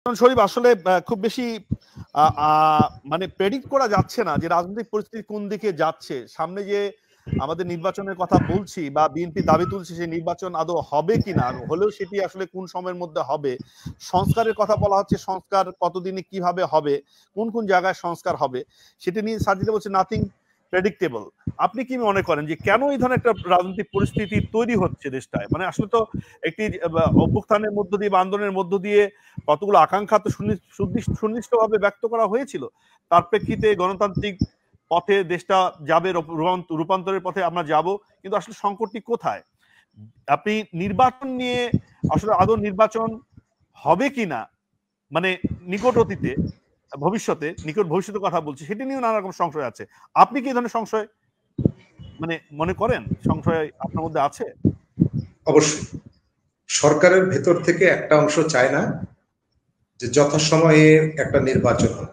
শরীফ আসলে খুব বেশি মানে প্রেডিক্ট করা যাচ্ছে না যে রাজনৈতিক পরিস্থিতি কোন দিকে যাচ্ছে। সামনে যে আমাদের নির্বাচনের কথা বলছি বা বিএনপি দাবি তুলছে সেই নির্বাচন আদৌ হবে কিনা, হলেও সেটি আসলে কোন সময়ের মধ্যে হবে। সংস্কারের কথা বলা হচ্ছে, সংস্কার কতদিনে কিভাবে হবে, কোন কোন জায়গায় সংস্কার হবে সেটি নিয়ে সাজিদা বলছে নাথিং প্রেডিক্টেবল। আপনি কি মনে করেন যে কেন এই ধরনের একটা রাজনৈতিক পরিস্থিতি তৈরি হচ্ছে দেশটায়? মানে আসলে তো একটি অভ্যুত্থানের মধ্য দিয়ে বা আন্দোলনের মধ্য দিয়ে কতগুলো আকাঙ্ক্ষা তো সুনির্দিষ্টভাবে ব্যক্ত করা হয়েছিল। তার প্রেক্ষিতে গণতান্ত্রিক পথে দেশটা যাবে, রূপান্তরের পথে আমরা যাব, কিন্তু আসলে সংকটটি কোথায়? আপনি নির্বাচন নিয়ে আসলে আদৌ নির্বাচন হবে কিনা, মানে নিকট অতীতে নিকট ভবিষ্যতের কথা বলছি, সেটি নিয়েও নানা রকম সংশয় আছে। আপনি কি এই ধরনের সংশয় মানে মনে করেন, সংশয় আপনার মধ্যে আছে? অবশ্যই সরকারের ভেতর থেকে একটা অংশ চায় না যে যথাসময়ে একটা নির্বাচন হয়।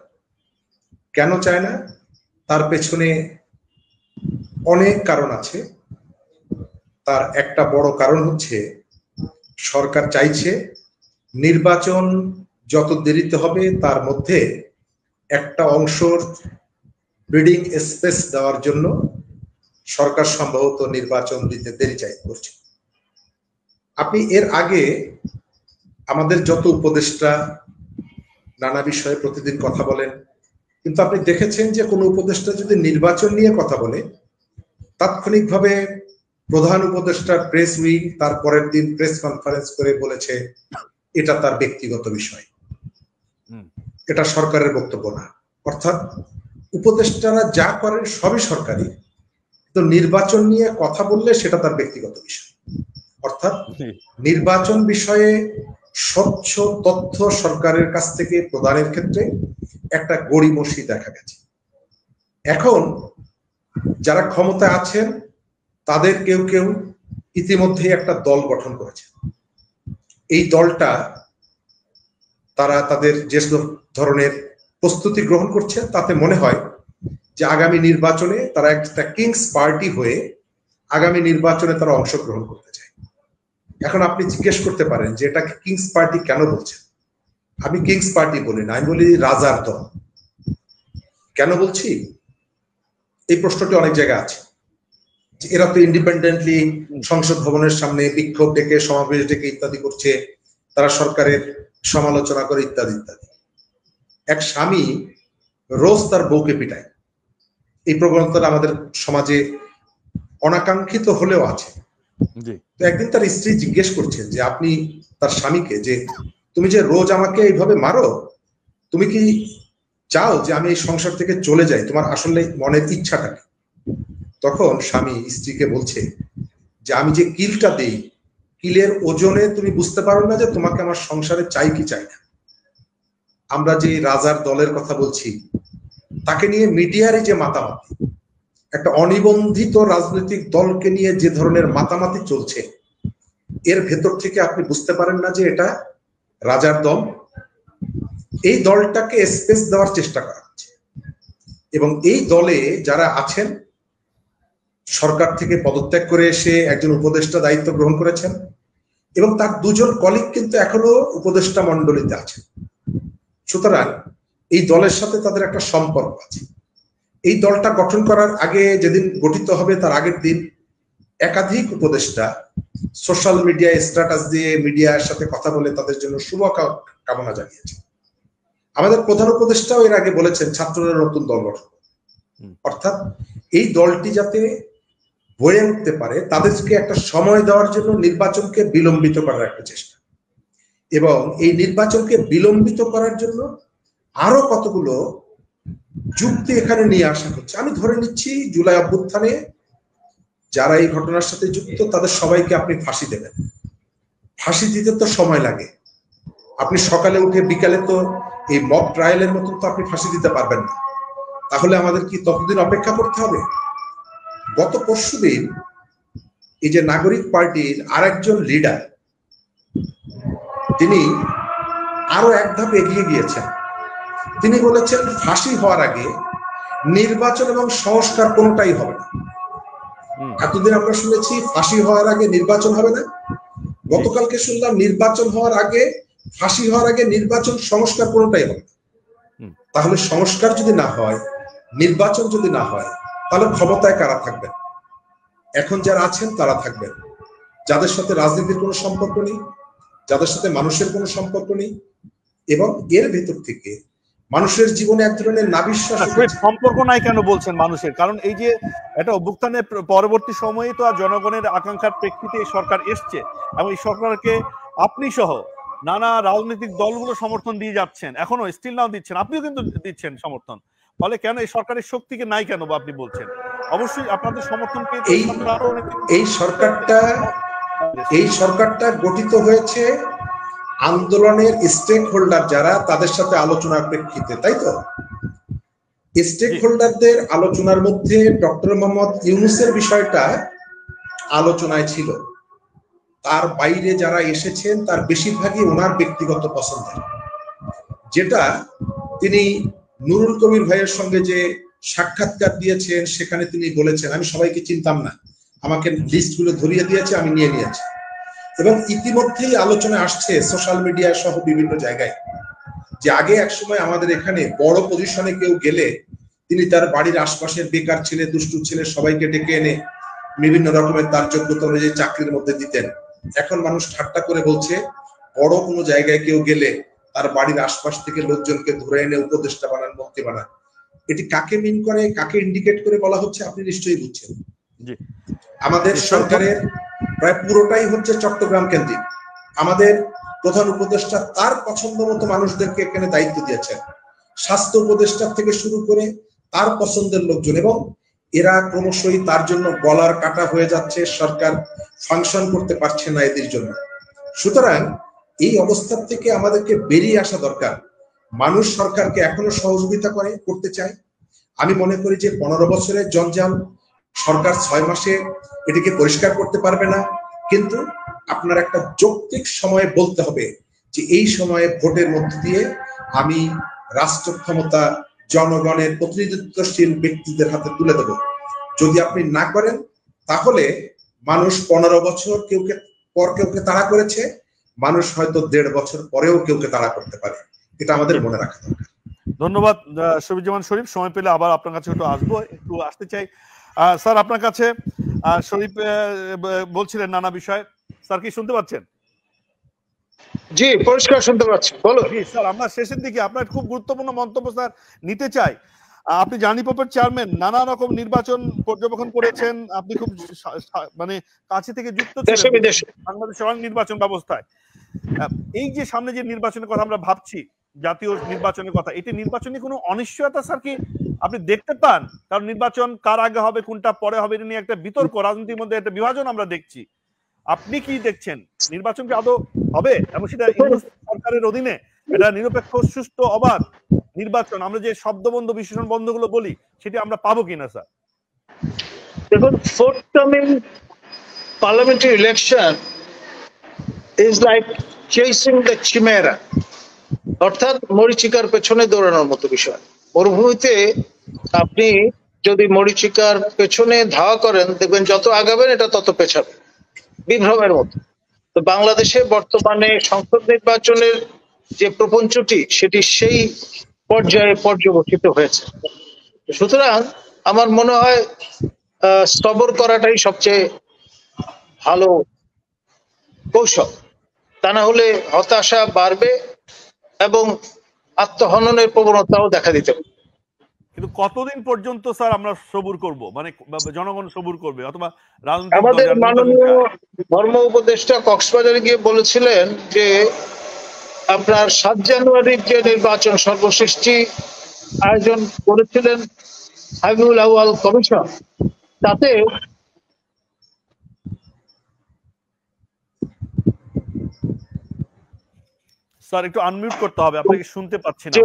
কেন চায় না? তার পেছনে অনেক কারণ আছে। তার একটা বড় কারণ হচ্ছে সরকার চাইছে নির্বাচন যত দেরিতে হবে তার মধ্যে একটা অংশর ব্রিডিং স্পেস দেওয়ার জন্য সরকার সম্ভবত নির্বাচন দিতে দেরি করছে। আপনি এর আগে আমাদের যত উপদেষ্টা নানা বিষয়ে প্রতিদিন কথা বলেন, কিন্তু আপনি দেখেছেন যে কোনো উপদেষ্টা যদি নির্বাচন নিয়ে কথা বলে তাৎক্ষণিকভাবে প্রধান উপদেষ্টার প্রেস উইং তার পরের দিন প্রেস কনফারেন্স করে বলেছে এটা তার ব্যক্তিগত বিষয়, এটা সরকারের বক্তব্য না। অর্থাৎ উপদেষ্টারা যা করেন সবই সরকারি, তো নির্বাচন নিয়ে কথা বললে সেটা তার ব্যক্তিগত বিষয়। অর্থাৎ নির্বাচন বিষয়ে স্বচ্ছ তথ্য সরকারের কাছ থেকে প্রদানের ক্ষেত্রে একটা গড়িমসি দেখা গেছে। এখন যারা ক্ষমতায় আছেন তাদের কেউ কেউ ইতিমধ্যে একটা দল গঠন করেছে। এই দলটা তারা তাদের যে ধরনের প্রস্তুতি গ্রহণ করছে তাতে মনে হয় যে আগামী নির্বাচনে তারা একটা কিংস পার্টি হয়ে আগামী নির্বাচনে তারা অংশগ্রহণ করতে চায়। এখন আপনি জিজ্ঞেস করতে পারেন যে এটাকে কিংস পার্টি কেন বলছেন? আমি কিংস পার্টি বলি না, আমি বলি রাজার দল। কেন বলছি? এই প্রশ্নটি অনেক জায়গায় আছে। এরা তো ইন্ডিপেন্ডেন্টলি সংসদ ভবনের সামনে বিক্ষোভ ডেকে, সমাবেশ ডেকে ইত্যাদি করছে, তারা সরকারের সমালোচনা করে ইত্যাদি ইত্যাদি। এক স্বামী রোজ তার বউকে পিটায়, এই প্রবণতা আমাদের সমাজে অনাকাঙ্ক্ষিত হলেও আছে। তো একদিন তার স্ত্রী জিজ্ঞেস করছেন যে আপনি তার স্বামীকে যে তুমি যে রোজ আমাকে এইভাবে মারো, তুমি কি চাও যে আমি এই সংসার থেকে চলে যাই? তোমার আসলে মনের ইচ্ছাটা কি? তখন স্বামী স্ত্রীকে বলছে যে আমি যে কিলটা দেই, কিলের ওজনে তুমি বুঝতে পারো না যে তোমাকে আমার সংসারে চাই কি চাই না। আমরা যে রাজার দলের কথা বলছি তাকে নিয়ে মিডিয়ারে যে মাতামাতি, একটা অনিবন্ধিত রাজনৈতিক দলকে নিয়ে যে ধরনের মাতামাতি চলছে, এর ভেতর থেকে আপনি বুঝতে পারেন না যে এটা রাজার দল। এই দলটাকে স্পেস দেওয়ার চেষ্টা করা হচ্ছে এবং এই দলে যারা আছেন সরকার থেকে পদত্যাগ করে এসে একজন উপদেষ্টা দায়িত্ব গ্রহণ করেছেন এবং তার দুজন কলিগ কিন্তু এখনো উপদেষ্টা মণ্ডলীতে আছেন। সুতরাং এই দলের সাথে তাদের একটা সম্পর্ক আছে। এই দলটা গঠন করার আগে, যেদিন গঠিত হবে তার আগের দিন, একাধিক উপদেষ্টা সোশ্যাল মিডিয়ায় স্ট্যাটাস দিয়ে মিডিয়ার সাথে কথা বলে তাদের জন্য শুভ কামনা জানিয়েছে। আমাদের প্রধান উপদেষ্টাও এর আগে বলেছেন ছাত্ররা নতুন দল গঠন। অর্থাৎ এই দলটি যাতে হয়ে উঠতে পারে তাদেরকে একটা সময় দেওয়ার জন্য নির্বাচনকে বিলম্বিত করার একটা চেষ্টা, এবং এই নির্বাচনকে বিলম্বিত করার জন্য আরো কতগুলো যুক্তি এখানে নিয়ে আসা হচ্ছে। আমি ধরে নিচ্ছি জুলাই অভ্যুত্থানে যারা এই ঘটনার সাথে যুক্ত তাদের সবাইকে আপনি ফাঁসি দেবেন। ফাঁসি দিতে তো সময় লাগে। আপনি সকালে উঠে বিকালে তো এই মক ট্রায়ালের মতন তো আপনি ফাঁসি দিতে পারবেন না। তাহলে আমাদের কি ততদিন অপেক্ষা করতে হবে? গত পরশুদিন এই যে নাগরিক পার্টির আরেকজন লিডার, তিনি আরো এক ধাপ এগিয়ে গিয়েছেন। তিনি বলেছেন ফাঁসি হওয়ার আগে নির্বাচন এবং সংস্কার কোনোটাই হবে না। এতদিন আমরা শুনেছি ফাঁসি হওয়ার আগে নির্বাচন হবে না, গতকালকে শুনলাম নির্বাচন হওয়ার আগে ফাঁসি হওয়ার আগে নির্বাচন সংস্কার কোনটাই হবে। তাহলে সংস্কার যদি না হয়, নির্বাচন যদি না হয়, তাহলে ক্ষমতায় কারা থাকবেন? এখন যারা আছেন তারা থাকবেন, যাদের সাথে রাজনীতির কোনো সম্পর্ক নেই, যাদের সাথে মানুষের কোনো সম্পর্ক নেই, এবং এর ভেতর থেকে মানুষের জীবনে এক ধরনের নাবিশ্বাস। সম্পর্ক নাই কেন বলছেন মানুষের? কারণ এই যে একটা অভ্যুত্থানের পরবর্তী সময়ে তো আর জনগণের আকাঙ্ক্ষার প্রেক্ষিতে এই সরকার এসছে, এবং এই সরকারকে আপনি সহ নানা রাজনৈতিক দলগুলো সমর্থন দিয়ে যাচ্ছেন, এখনো স্টিল নাও দিচ্ছেন, আপনিও কিন্তু দিচ্ছেন সমর্থন। ফলে কেন এই সরকারের শক্তিকে নাই কেন বা আপনি বলছেন? অবশ্যই আপনাদের সমর্থন পেয়ে এই সরকারটা গঠিত হয়েছে আন্দোলনের স্টেক হোল্ডার যারা, তাদের সাথে আলোচনার প্রেক্ষিতে, তাই তো? স্টেক হোল্ডারদের আলোচনার মধ্যে ডক্টর মোহাম্মদ ইউনূসের বিষয়টা আলোচনায় ছিল। তার বাইরে যারা এসেছেন তার বেশিরভাগই ওনার ব্যক্তিগত পছন্দের, যেটা তিনি নুরুল কবির ভাইয়ের সঙ্গে যে সাক্ষাৎকার দিয়েছেন সেখানে তিনি বলেছেন, আমি সবাইকে চিনতাম না, আমাকে লিস্টগুলো ধরিয়ে দিয়েছে, আমি নিয়ে নিয়েছি। এবং ইতিমধ্যেই আলোচনা আসছে সোশ্যাল মিডিয়া সহ বিভিন্ন জায়গায়, যে আগে একসময় আমাদের এখানে বড় পজিশনে কেউ গেলে তিনি তার বাড়ির আশপাশের বেকার ছেলে, দুষ্টু ছেলে সবাইকে ডেকে এনে বিভিন্ন রকমের তার যোগ্যতা অনুযায়ী চাকরির মধ্যে দিতেন। এখন মানুষ ঠাট্টা করে বলছে বড় কোনো জায়গায় কেউ গেলে তার বাড়ির আশপাশ থেকে লোকজনকে ধরে এনে উপদেষ্টা বানান, মন্ত্রী বানান। এটি কাকে মিন করে, কাকে ইন্ডিকেট করে বলা হচ্ছে আপনি নিশ্চয়ই বুঝছেন। আমাদের সরকারের প্রায় পুরোটাই হচ্ছে চট্টগ্রাম কেন্দ্রিক। আমাদের প্রধান উপদেষ্টা তার পছন্দ মতো মানুষদেরকে এখানে দায়িত্ব দিয়েছেন, স্বাস্থ্য উপদেষ্টা থেকে শুরু করে তার পছন্দের লোকজন, এবং এরা ক্রমশই তার জন্য গলার কাটা হয়ে যাচ্ছে। সরকার ফাংশন করতে পারছে না এদের জন্য। সুতরাং এই অবস্থা থেকে আমাদেরকে বেরিয়ে আসা দরকার। মানুষ সরকারকে এখনো সহযোগিতা করতে চায়। আমি মনে করি যে 15 বছরের জঞ্জাল সরকার 6 মাসে এটিকে পরিষ্কার করতে পারবে না, কিন্তু আপনার একটা যৌক্তিক সময়ে বলতে হবে যে এই সময়ে ভোটের মধ্য দিয়ে আমি রাষ্ট্র ক্ষমতা জনগণের প্রতিনিধিত্বশীল ব্যক্তিদের হাতে তুলে দেব। যদি আপনি না করেন তাহলে মানুষ 15 বছর কেউকে তাড়া করেছে, মানুষ হয়তো 1.5 বছর পরেও কেউকে তাড়া করতে পারে। এটা আমাদের মনে রাখা দরকার। ধন্যবাদ শফিজ্জামান শরীফ। সময় পেলে আবার আপনার কাছে একটু আসতে চাই। স্যার আপনার কাছে শরীফ বলছিলেন নানা বিষয়, স্যার কি শুনতে পাচ্ছেন? জি, পরিষ্কার শুনতে পাচ্ছি, বলো। জি স্যার, আমরা শেষের দিকে আপনার খুব গুরুত্বপূর্ণ মন্তব্য স্যার নিতে চাই। আপনি জানি পপের চেয়ারম্যান, নানা রকম নির্বাচন পর্যবেক্ষণ করেছেন, আপনি খুব মানে কাছে থেকে যুক্ত ছিলেন বাংলাদেশের অনেক নির্বাচন ব্যবস্থায়। এই যে সামনে যে নির্বাচনের কথা আমরা ভাবছি, জাতীয় নির্বাচনের কথা, এটি নির্বাচনী কোনো অনিশ্চয়তা স্যার কি আপনি দেখতে পান? কারণ নির্বাচন কার আগে হবে, কোনটা পরে হবে, এটা নিয়ে একটা বিতর্ক, রাজনীতির মধ্যে একটা বিভাজন আমরা দেখছি। আপনি কি দেখছেন? নির্বাচন কি আদৌ হবে, এবং সেটা সরকারের অধীনে এটা নিরপেক্ষ, সুষ্ঠু, অবাধ নির্বাচন, আমরা যে শব্দবন্ধ বিশেষণ বন্ধগুলো বলি, সেটি আমরা পাবো কিনা স্যার? দেখুন, forthcoming parliamentary election is like chasing the chimera, অর্থাৎ মরীচিকার পেছনে দৌড়ানোর মতো বিষয়। মরুভূমিতে আপনি যদি মরীচিকার পেছনে ধাওয়া করেন, দেখবেন যত আগাবেন এটা তত পেছাবে, বিভ্রমের মতো। তো বাংলাদেশে বর্তমানে সংসদ নির্বাচনের যে প্রপঞ্চটি, সেটি সেই পর্যায়ে পর্যবেক্ষিত হয়েছে। সুতরাং আমার মনে হয় সবর করাটাই সবচেয়ে ভালো কৌশল। তা না হলে হতাশা বাড়বে এবং আত্মহননের প্রবণতাও দেখা দিতে পারে। কিন্তু কতদিন পর্যন্ত স্যার আমরা সবুর করব, মানে জনগণ সবুর করবে? অথবা আমাদের মাননীয় ধর্ম উপদেষ্টা কক্সবাজারে গিয়ে বলেছিলেন যে আপনার 7 জানুয়ারির যে নির্বাচন সর্বশেষটি আয়োজন করেছিলেন হাবিবুল আউয়াল কমিশন, তাতে স্যার একটু আনমিউট করতে হবে, আপনাকে শুনতে পাচ্ছি না।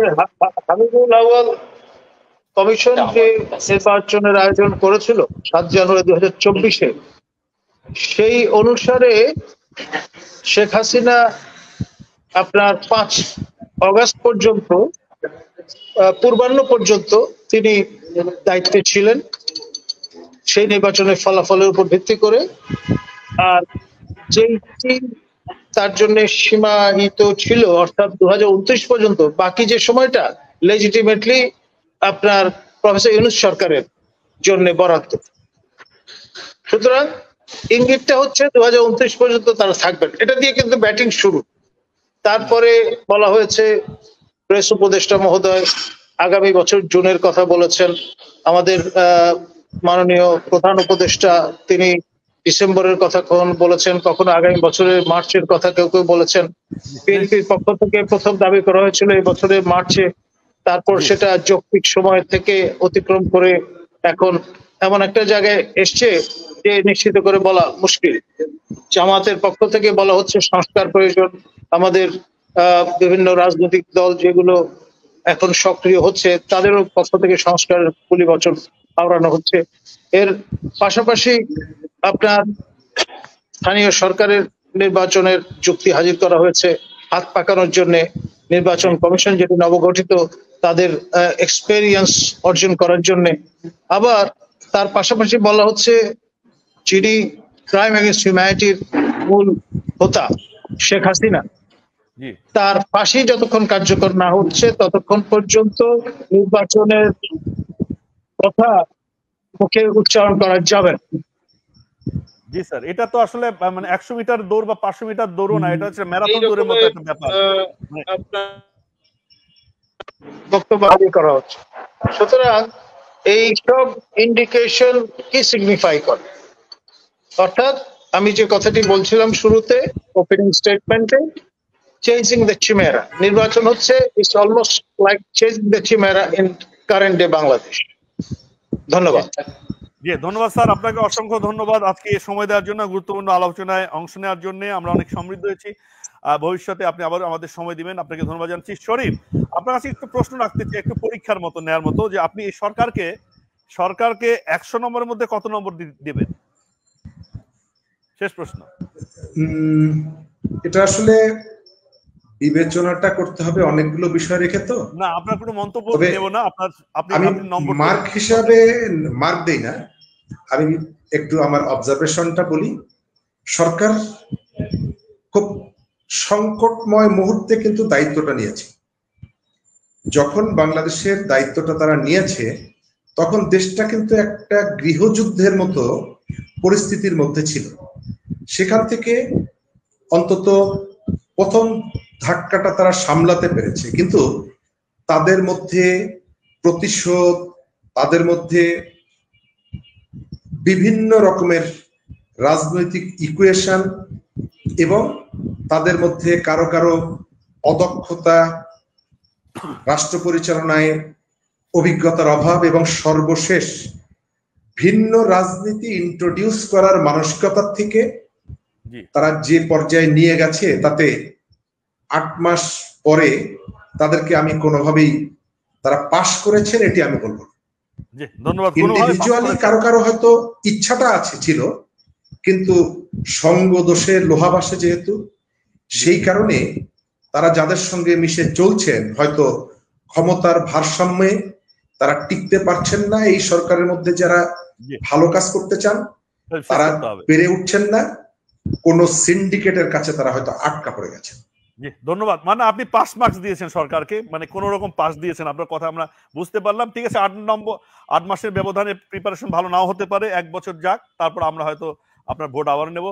হাবিবুল আউয়াল কমিশন যে নির্বাচনের আয়োজন করেছিল 7 জানুয়ারি 2024-এ, সেই অনুসারে শেখ হাসিনা আপনার 5 অগাস্ট পর্যন্ত, পূর্বাহ্ন পর্যন্ত তিনি দায়িত্বে ছিলেন সেই নির্বাচনের ফলাফলের উপর ভিত্তি করে। আর যেই তার জন্য সীমাহিত ছিল, অর্থাৎ 2029 পর্যন্ত। বাকি যে সময়টা লেজিটিমেটলি আপনার প্রফেসর ইউনূস সরকারের জন্য বরাদ্দ। সুতরাং ইঙ্গিতটা হচ্ছে 2029 পর্যন্ত তারা থাকবেন। এটা দিয়ে কিন্তু ব্যাটিং শুরু। তারপরে বলা হয়েছে, প্রেস উপদেষ্টা মহোদয় আগামী বছর জুনের কথা বলেছেন। আমাদের মাননীয় প্রধান উপদেষ্টা তিনি ডিসেম্বরের কথা কখনো বলেছেন, কখনো আগামী বছরের মার্চের কথা কেউ কেউ বলেছেন। বিএনপির পক্ষ থেকে প্রথম দাবি করা হয়েছিল এই বছরের মার্চে, তারপর সেটা যৌক্তিক সময় থেকে অতিক্রম করে এখন এমন একটা জায়গায় এসছে যে নিশ্চিত করে বলা মুশকিল। জামাতের পক্ষ থেকে বলা হচ্ছে সংস্কার প্রয়োজন। আমাদের বিভিন্ন রাজনৈতিক দল যেগুলো এখন সক্রিয় হচ্ছে তাদেরও পক্ষ থেকে সংস্কার কুলি বচন আওড়ানো হচ্ছে। এর পাশাপাশি আপনার স্থানীয় সরকারের নির্বাচনের যুক্তি হাজির করা হয়েছে হাত পাকানোর জন্য। নির্বাচন কমিশন যেটি নবগঠিত তাদের এক্সপেরিয়েন্স অর্জন করার জন্য। আবার তার পাশাপাশি বলা হচ্ছে যিনি ক্রাইম এগেইনস্ট হিউম্যানিটির মূল হোতা শেখ হাসিনা, তার ফাঁসি যতক্ষণ কার্যকর না হচ্ছে ততক্ষণ পর্যন্ত নির্বাচনের কথা মুখে উচ্চারণ করা যাবে না। জি স্যার, এটা তো আসলে মানে 100 মিটার দৌড় বা 500 মিটার দৌড়ও না, এটা হচ্ছে ম্যারাথন দৌড়ের মতো একটা ব্যাপার। আপনার বক্তব্য করা হচ্ছে। সুতরাং এই সব ইন্ডিকেশন কি সিগনিফাই করে? অর্থাৎ আমি যে কথাটি বলছিলাম শুরুতে ওপেনিং স্টেটমেন্টে, চেঞ্জিং দ্য চিমেরা। নির্বাচন হচ্ছে it's almost like changing the chimera in current day Bangladesh. ধন্যবাদ। জি ধন্যবাদ স্যার, আপনাকে অসংখ্য ধন্যবাদ আজকে সময় দেওয়ার জন্য, গুরুত্বপূর্ণ আলোচনায় অংশ নেওয়ার জন্য। আমরা অনেক সমৃদ্ধ হয়েছি। ভবিষ্যতে আপনি আবার আমাদের সময় দিবেন, আপনাকে ধন্যবাদ জানাচ্ছি। শরীফ, আপনার কাছে একটু প্রশ্ন রাখতে চাই, একটু পরীক্ষার মতো নেওয়ার মতো, যে আপনি এই সরকারকে 100 নম্বরের মধ্যে কত নম্বর দিবেন? শেষ প্রশ্ন। এটা আসলে বিবেচনাটা করতে হবে অনেকগুলো বিষয় রেখে। তো না, আপনার কোনো মন্তব্য নেব না, আপনি নম্বর মার্ক হিসাবে মার্ক দেই না, আমি একটু আমার অবজারভেশনটা বলি। সরকার খুব সংকটময় মুহূর্তে কিন্তু দায়িত্বটা নিয়েছে। যখন বাংলাদেশের দায়িত্বটা তারা নিয়েছে তখন দেশটা কিন্তু একটা গৃহযুদ্ধের মতো পরিস্থিতির মধ্যে ছিল। সেখান থেকে অন্তত প্রথম ধাক্কাটা তারা সামলাতে পেরেছে, কিন্তু তাদের মধ্যে প্রতিশোধ, তাদের মধ্যে বিভিন্ন রকমের রাজনৈতিক ইকুয়েশন এবং তাদের মধ্যে কারো কারো অদক্ষতা, রাষ্ট্র পরিচালনায় অভিজ্ঞতার অভাব এবং সর্বশেষ ভিন্ন রাজনীতি ইন্ট্রোডিউস করার মানসিকতার থেকে তারা যে পর্যায়ে নিয়ে গেছে, তাতে 8 মাস পরে তাদেরকে আমি কোনোভাবেই তারা পাশ করেছেন এটি আমি বলবো। ইন্ডিভিজুয়ালি কারো কারো হয়তো ইচ্ছাটা ছিল, কিন্তু সঙ্গ দোষে লোহা বাসে যেহেতু, সেই কারণে তারা যাদের সঙ্গে মিশে চলছেন হয়তো ক্ষমতার ভারসাম্যে তারা টিকতে পারছেন না। এই সরকারের মধ্যে যারা ভালো কাজ করতে চান তারা পেরে উঠছেন না, কোন সিন্ডিকেটের কাছে তারা হয়তো আটকা পড়ে গেছেন। জি ধন্যবাদ। মানে আপনি পাস মার্কস দিয়েছেন সরকারকে, মানে কোন রকম পাস দিয়েছেন, আপনার কথা আমরা বুঝতে পারলাম। ঠিক আছে, 8 মাসের ব্যবধানে প্রিপারেশন ভালো নাও হতে পারে, 1 বছর যাক, তারপর আমরা হয়তো আপনার ভোট আবার নেব।